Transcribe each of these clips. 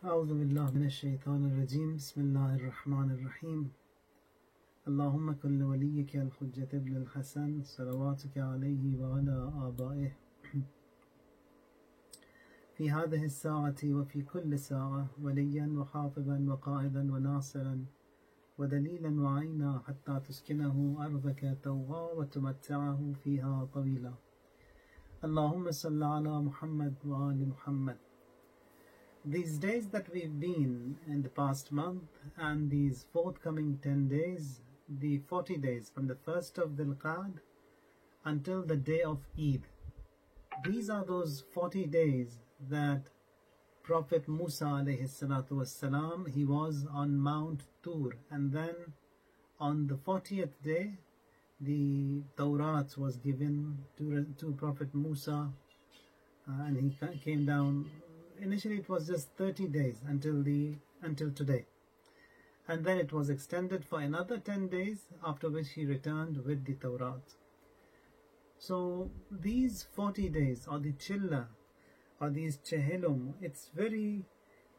أعوذ بالله من الشيطان الرجيم بسم الله الرحمن الرحيم اللهم كن لوليك الحجة ابن الحسن صلواتك عليه وعلى آبائه في هذه الساعة وفي كل ساعة وليا وحافظا وقائدا وناصرا ودليلا وعينا حتى تسكنه أرضك توعا وتمتعه فيها طويلا اللهم صل على محمد وآل محمد. These days that we've been in the past month and these forthcoming 10 days, the 40 days from the 1st of Dhul-Qa'd until the day of Eid, these are those 40 days that Prophet Musa alayhi salatu wassalam, he was on Mount Tur, and then on the 40th day the Tawrat was given to Prophet Musa, and he came down. Initially it was just 30 days until today, and then it was extended for another 10 days, after which he returned with the Tawrat. So these 40 days, or the Chilla, or these Chehilum, it's very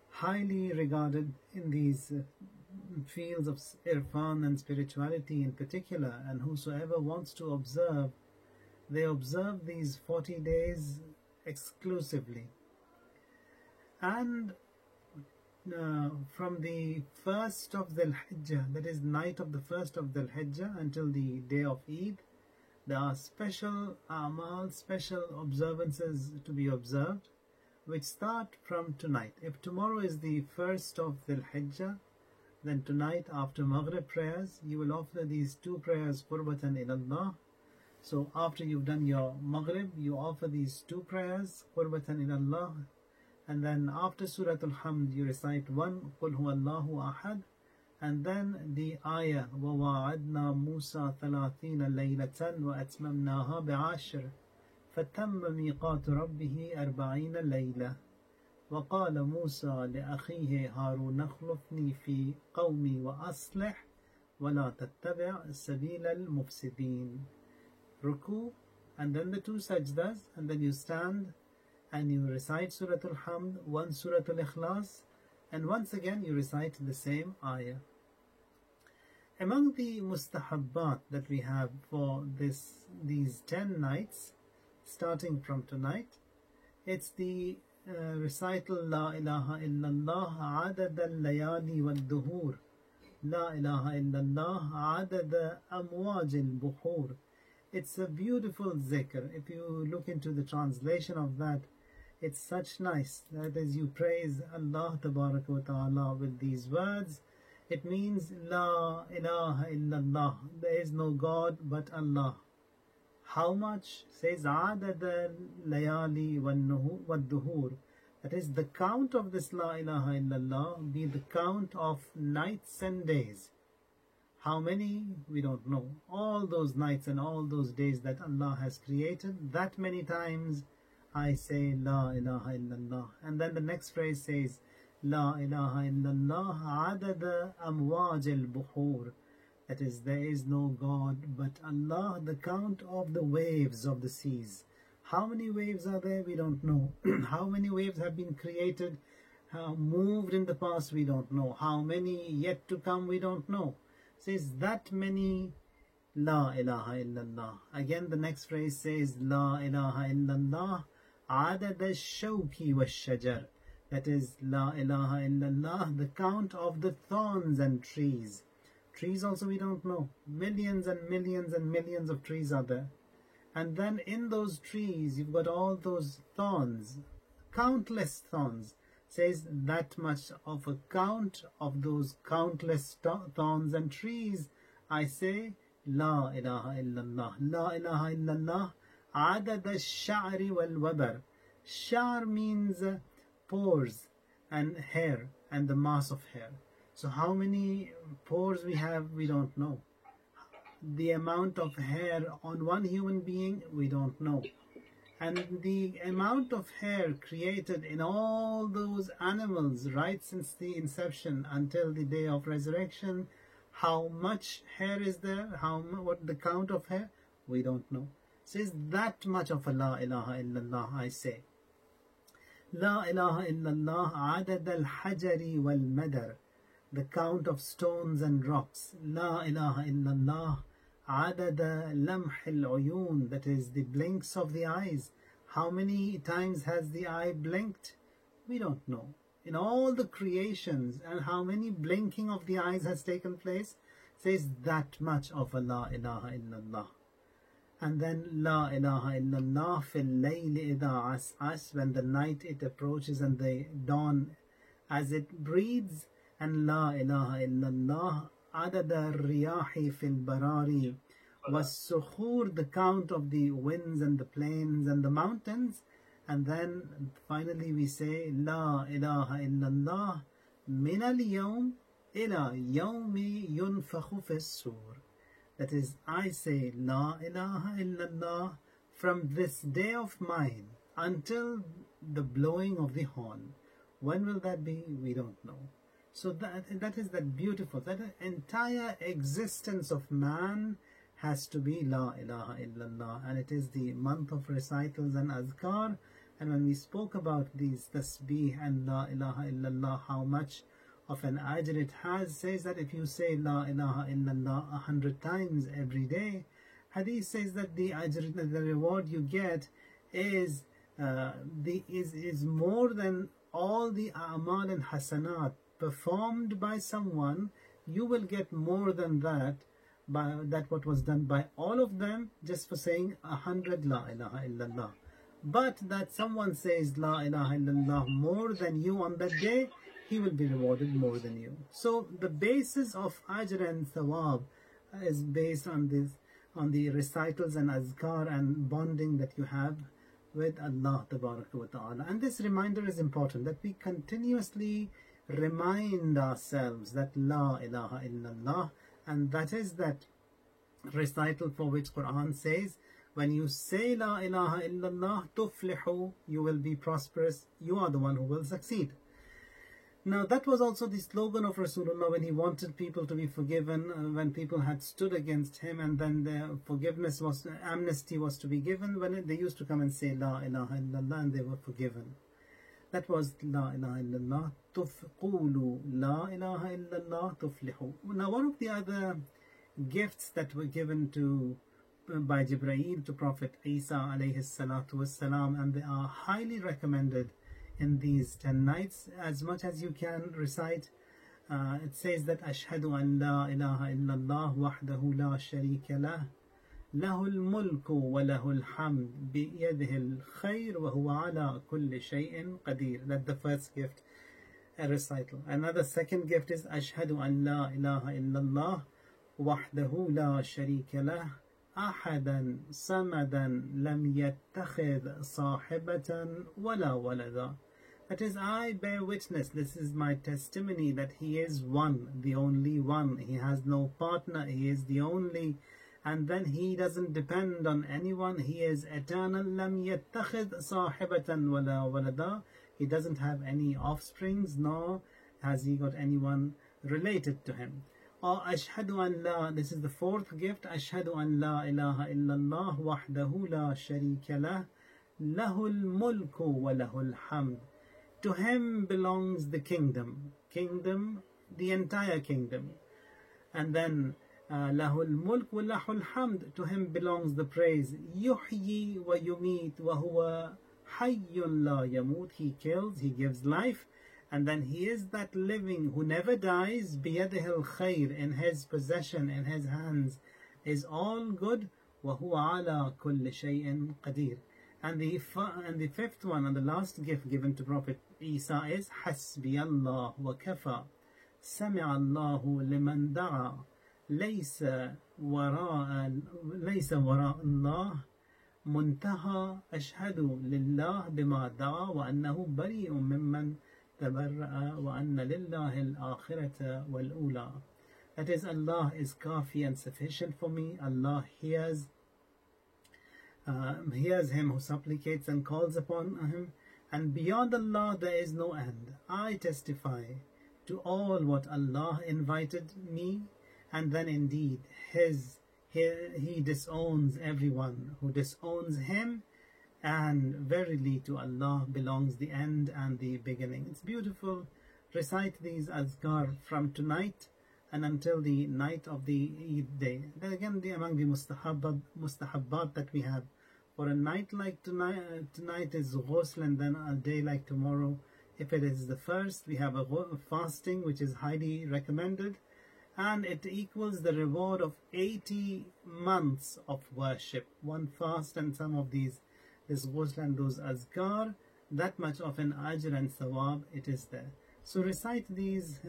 highly regarded in these fields of Irfan and spirituality in particular, and whosoever wants to observe, they observe these 40 days exclusively. And from the 1st of Dhul Hijjah, that is night of the 1st of Dhul Hijjah, until the day of Eid, there are special amal, special observances to be observed, which start from tonight. If tomorrow is the 1st of Dhul Hijjah, then tonight after Maghrib prayers, you will offer these two prayers, Qurbatan ilallah. So after you've done your Maghrib, you offer these two prayers, Qurbatan ilallah. And then after Surah Al-Hamd, you recite one, Qul huwallahu ahad, and then the ayah, وَوَعَدْنَا مُوسَى 30 لَيْلَةً وَأَتْمَمْنَاهَا بِعَشْرٍ فَتَمَّ مِيقَاتُ رَبِّهِ 40 لَيْلَةً وَقَالَ مُوسَى لِأَخِيهِ هَارُونَ اخْلُفْنِي فِي قَوْمِي وَأَصْلِحْ وَلَا تَتَّبِعْ سَبِيلَ الْمُفْسِدِينَ. Ruku, and then the two sajdas, and then you stand and you recite Surah Al-Hamd, one Surah Al-Ikhlas, and once again you recite the same ayah. Among the mustahabbat that we have for these 10 nights, starting from tonight, it's the recital La ilaha illallah adad al-layali wal-duhur, La ilaha illallah adad amwaj al-buhur. It's a beautiful zikr. If you look into the translation of that, it's such nice that as you praise Allah Tabaraka wa Ta'ala with these words, it means La ilaha illallah, there is no God but Allah. How much? Says Adad al-layali wal-duhur. That is, the count of this La ilaha illallah be the count of nights and days. How many? We don't know. All those nights and all those days that Allah has created, that many times I say La ilaha illallah. And then the next phrase says La ilaha illallah adada amwaj al-buhur. That is, there is no God but Allah, the count of the waves of the seas. How many waves are there? We don't know. How many waves have been created, moved in the past? We don't know. How many yet to come? We don't know. Says that many La ilaha illallah. Again the next phrase says La ilaha illallah adad al-shawki wa-shajar. That is, La ilaha illallah, the count of the thorns and trees. Trees also we don't know. Millions and millions and millions of trees are there. And then in those trees you've got all those thorns, countless thorns. Says that much of a count of those countless thorns and trees, I say La ilaha illallah. La ilaha illallah adad al-sha'ri wal-wabar. Sha'r means pores and hair and the mass of hair. So how many pores we have, we don't know. The amount of hair on one human being, we don't know. And the amount of hair created in all those animals right since the inception until the day of resurrection, how much hair is there, what the count of hair, we don't know. Says that much of a La ilaha illallah I say. La ilaha illallah adad al-hajari wal-madar, the count of stones and rocks. La ilaha illallah adad lamh al-uyun, that is the blinks of the eyes. How many times has the eye blinked? We don't know. In all the creations, and how many blinking of the eyes has taken place, says that much of a La ilaha illallah. And then La ilaha illallah fil layli idha as'as, when the night it approaches and the dawn as it breathes. And La ilaha illallah adada riyahi fil barari was sukhur, the count of the winds and the plains and the mountains. And then finally we say La ilaha illallah min al-yawm ila yawmi yunfakhu fis-sur. That is, I say La ilaha illallah from this day of mine until the blowing of the horn. When will that be? We don't know. So that is that beautiful, that entire existence of man has to be La ilaha illallah. And it is the month of recitals and azkar. And when we spoke about these tasbih and La ilaha illallah, how much of an ajr it has, says that if you say La ilaha illallah 100 times every day, hadith says that the ajr, the reward you get is more than all the a'mal and hasanat performed by someone. You will get more than that, by that what was done by all of them, just for saying 100 La ilaha illallah. But that someone says La ilaha illallah more than you on that day, he will be rewarded more than you. So the basis of ajr and thawab is based on this, on the recitals and azkar and bonding that you have with Allah Tabaraka wa Ta'ala. And this reminder is important, that we continuously remind ourselves that La ilaha illallah, and that is that recital for which Quran says, when you say La ilaha illallah tuflihu, you will be prosperous, you are the one who will succeed. Now that was also the slogan of Rasulullah when he wanted people to be forgiven, when people had stood against him, and then the forgiveness was, amnesty was to be given, when they used to come and say La ilaha illallah and they were forgiven. That was La ilaha illallah tufqulu, La ilaha illallah tuflihu. Now one of the other gifts that were given to by Jibreel to Prophet Isa alayhi salatu wassalam, and they are highly recommended in these 10 nights, as much as you can recite. It says that Ashhadu an la ilaha illallah wahdahu la sharika lah, lahul mulku wa lahul hamd biyadihil khair wa huwa ala kulli shay'in qadir. That's the first gift, a recital. Another second gift is Ashhadu an la ilaha illallah wahdahu la sharika lah, أحدا صمدا لم يتخذ صاحبة ولا ولدا. That is, I bear witness, this is my testimony, that he is one, the only one. He has no partner, he is the only, and then he doesn't depend on anyone. He is eternal. لم يتخذ صاحبة ولا ولدا. He doesn't have any offsprings, nor has he got anyone related to him. Or Ashhadu an la, this is the fourth gift, Ashhadu an la ilaha illallah wahdahu la sharika lah, lahul mulku wa lahul hamd. To him belongs the kingdom, the entire kingdom. And then lahul mulk wa lahul hamd, to him belongs the praise. Yuhyi wa yumit wa huwa hayyun la yamut. He kills, he gives life. And then he is that living who never dies. Biyadihil khair, in his possession, in his hands is all good. وَهُوَ عَلَى كُلِّ شَيْءٍ قَدِيرٍ. And the fifth one, and the last gift given to Prophet Isa is حَسْبِيَ اللَّهُ وَكَفَى سَمِعَ اللَّهُ لِمَنْ دَعَى لَيْسَ وَرَاءَ اللَّهِ مُنْتَهَى أَشْهَدُ لِلَّهِ بِمَا دَعَى وَأَنَّهُ بَرِيءٌ مِّمَّنْ تبرأ وأن لله الآخرة والأولى. That is, Allah is kafi and sufficient for me. Allah hears him who supplicates and calls upon him, and beyond Allah there is no end. I testify to all what Allah invited me, and then indeed he disowns everyone who disowns him, and verily to Allah belongs the end and the beginning. It's beautiful. Recite these azkar from tonight and until the night of the Eid day. Then again, among the mustahabbat that we have for a night like tonight is ghusl, and then a day like tomorrow, if it is the first, we have a fasting, which is highly recommended, and it equals the reward of 80 months of worship. One fast and some of this ghusl and those azkar, that much of an ajr and thawab it is there. So recite these,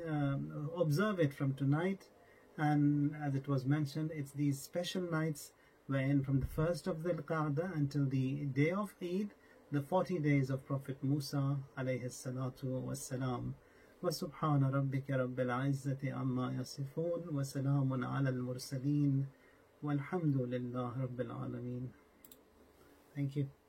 observe it from tonight, and as it was mentioned, it's these special nights wherein from the 1st of Dhul Qa'dah until the day of Eid, the 40 days of Prophet Musa alayhi salatu wassalam. وسبحان ربك رب العزة عما يصفون وسلام على المرسلين والحمد لله رب العالمين. Thank you.